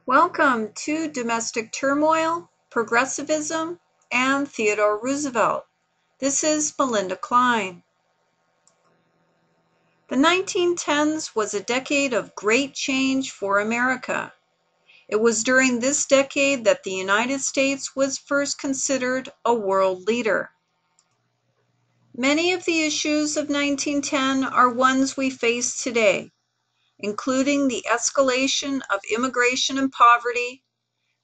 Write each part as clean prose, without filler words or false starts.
Welcome to Domestic Turmoil, Progressivism, and Theodore Roosevelt. This is Melinda Klein. The 1910s was a decade of great change for America. It was during this decade that the United States was first considered a world leader. Many of the issues of 1910 are ones we face today, including the escalation of immigration and poverty,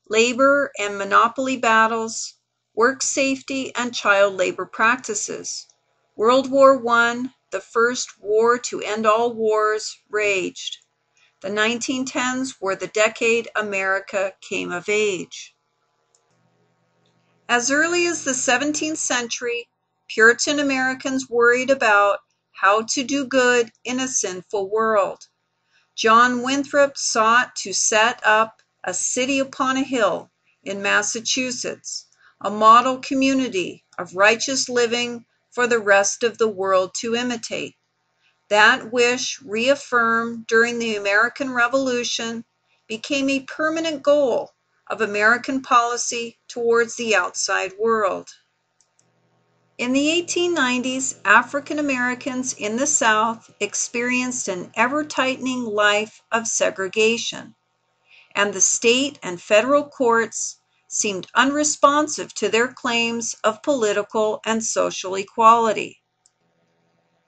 labor and monopoly battles, work safety and child labor practices. World War I, the first war to end all wars, raged. The 1910s were the decade America came of age. As early as the 17th century, Puritan Americans worried about how to do good in a sinful world. John Winthrop sought to set up a city upon a hill in Massachusetts, a model community of righteous living for the rest of the world to imitate. That wish, reaffirmed during the American Revolution, became a permanent goal of American policy towards the outside world. In the 1890s, African Americans in the South experienced an ever-tightening life of segregation, and the state and federal courts seemed unresponsive to their claims of political and social equality.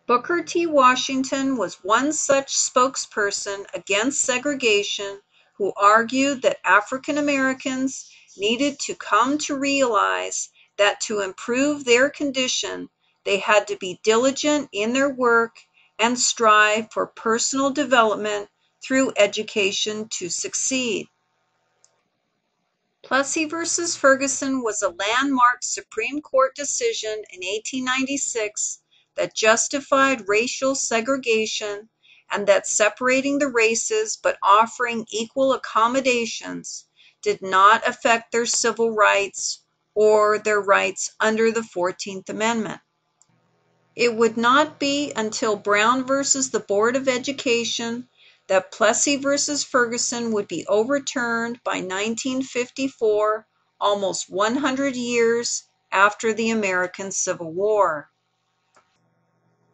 Booker T. Washington was one such spokesperson against segregation who argued that African Americans needed to come to realize that to improve their condition, they had to be diligent in their work and strive for personal development through education to succeed. Plessy v. Ferguson was a landmark Supreme Court decision in 1896 that justified racial segregation and that separating the races but offering equal accommodations did not affect their civil rights or their rights under the 14th Amendment. It would not be until Brown v. the Board of Education that Plessy v. Ferguson would be overturned by 1954, almost 100 years after the American Civil War.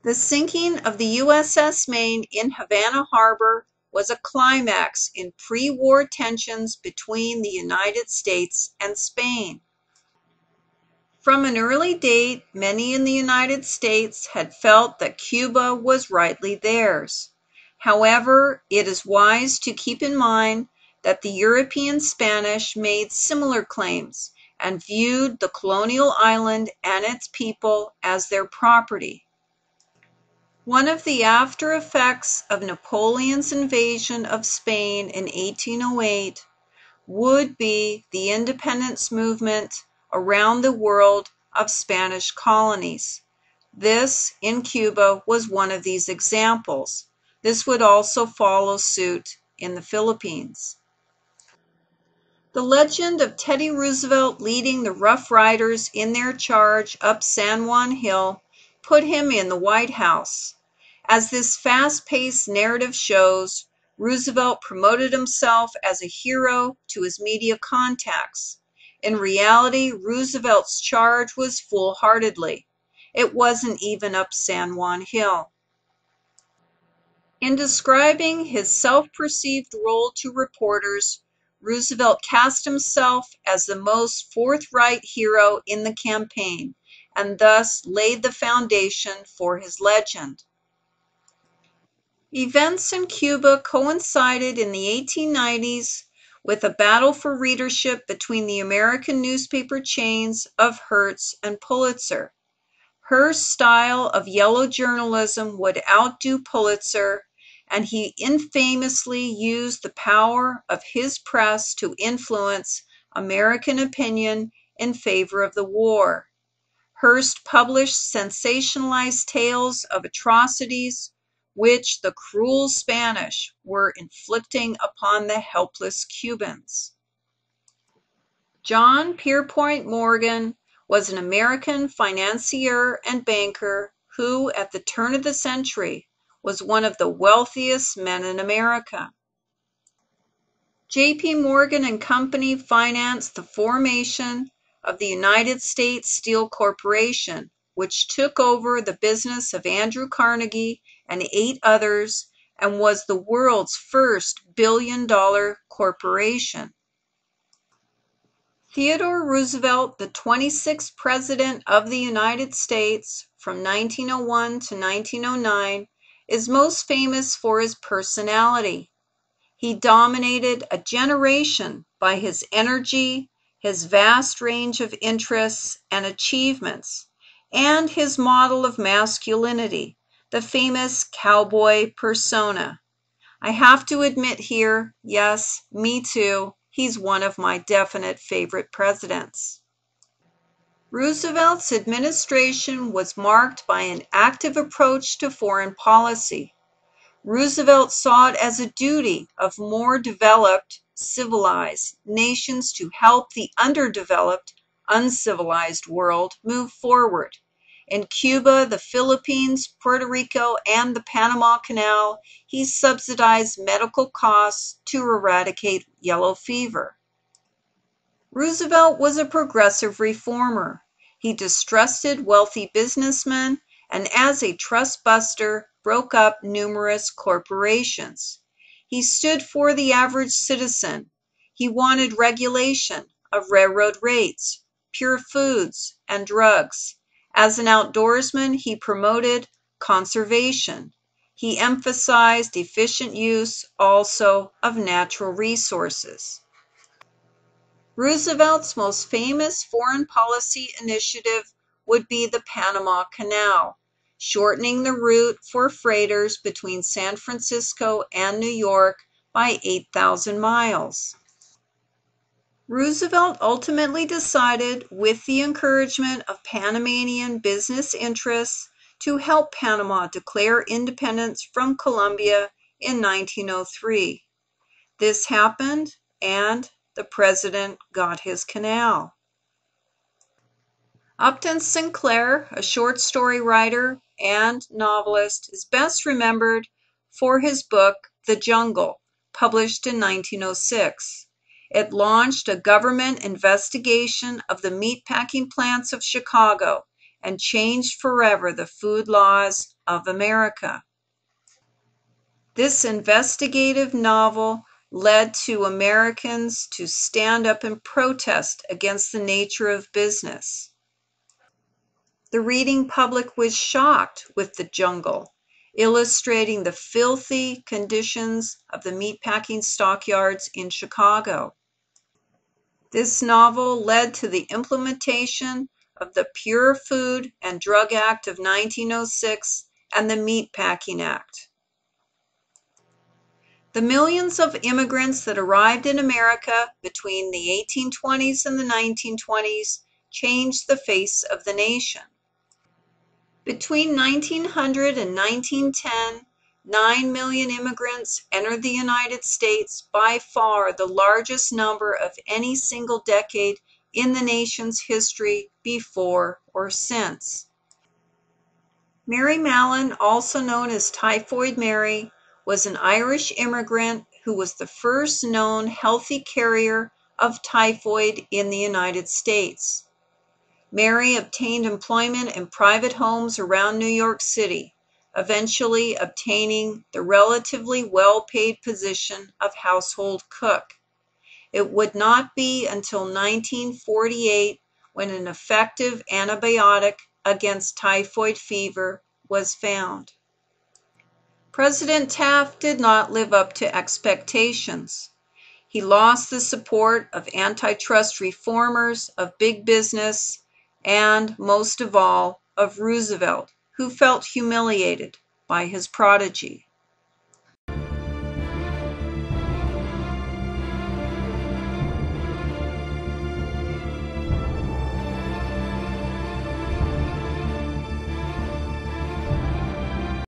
The sinking of the USS Maine in Havana Harbor was a climax in pre-war tensions between the United States and Spain. From an early date, many in the United States had felt that Cuba was rightly theirs. However, it is wise to keep in mind that the European Spanish made similar claims and viewed the colonial island and its people as their property. One of the after effects of Napoleon's invasion of Spain in 1808 would be the independence movement around the world of Spanish colonies. This, in Cuba, was one of these examples. This would also follow suit in the Philippines. The legend of Teddy Roosevelt leading the Rough Riders in their charge up San Juan Hill put him in the White House. As this fast-paced narrative shows, Roosevelt promoted himself as a hero to his media contacts. In reality, Roosevelt's charge was foolhardily. It wasn't even up San Juan Hill. In describing his self-perceived role to reporters, Roosevelt cast himself as the most forthright hero in the campaign, and thus laid the foundation for his legend. Events in Cuba coincided in the 1890s with a battle for readership between the American newspaper chains of Hertz and Pulitzer. Hearst's style of yellow journalism would outdo Pulitzer, and he infamously used the power of his press to influence American opinion in favor of the war. Hearst published sensationalized tales of atrocities which the cruel Spanish were inflicting upon the helpless Cubans. John Pierpont Morgan was an American financier and banker who, at the turn of the century, was one of the wealthiest men in America. J.P. Morgan and Company financed the formation of the United States Steel Corporation, which took over the business of Andrew Carnegie and 8 others and was the world's first billion-dollar corporation. Theodore Roosevelt, the 26th President of the United States from 1901 to 1909, is most famous for his personality. He dominated a generation by his energy, his vast range of interests and achievements, and his model of masculinity, the famous cowboy persona. I have to admit here, yes, me too, he's one of my definite favorite presidents. Roosevelt's administration was marked by an active approach to foreign policy. Roosevelt saw it as a duty of more developed, civilized nations to help the underdeveloped, uncivilized world move forward. In Cuba, the Philippines, Puerto Rico, and the Panama Canal, he subsidized medical costs to eradicate yellow fever. Roosevelt was a progressive reformer. He distrusted wealthy businessmen and as a trust buster broke up numerous corporations. He stood for the average citizen. He wanted regulation of railroad rates, pure foods, and drugs. As an outdoorsman, he promoted conservation. He emphasized efficient use also of natural resources. Roosevelt's most famous foreign policy initiative would be the Panama Canal, shortening the route for freighters between San Francisco and New York by 8,000 miles. Roosevelt ultimately decided, with the encouragement of Panamanian business interests, to help Panama declare independence from Colombia in 1903. This happened, and the president got his canal. Upton Sinclair, a short story writer and novelist, is best remembered for his book The Jungle, published in 1906. It launched a government investigation of the meatpacking plants of Chicago and changed forever the food laws of America. This investigative novel led to Americans to stand up and protest against the nature of business. The reading public was shocked with The Jungle, illustrating the filthy conditions of the meatpacking stockyards in Chicago. This novel led to the implementation of the Pure Food and Drug Act of 1906 and the Meatpacking Act. The millions of immigrants that arrived in America between the 1820s and the 1920s changed the face of the nation. Between 1900 and 1910, 9 million immigrants entered the United States, by far the largest number of any single decade in the nation's history before or since. Mary Mallon, also known as Typhoid Mary, was an Irish immigrant who was the first known healthy carrier of typhoid in the United States. Mary obtained employment in private homes around New York City, eventually obtaining the relatively well-paid position of household cook. It would not be until 1948 when an effective antibiotic against typhoid fever was found. President Taft did not live up to expectations. He lost the support of antitrust reformers, of big business, and, most of all, of Roosevelt, who felt humiliated by his prodigy.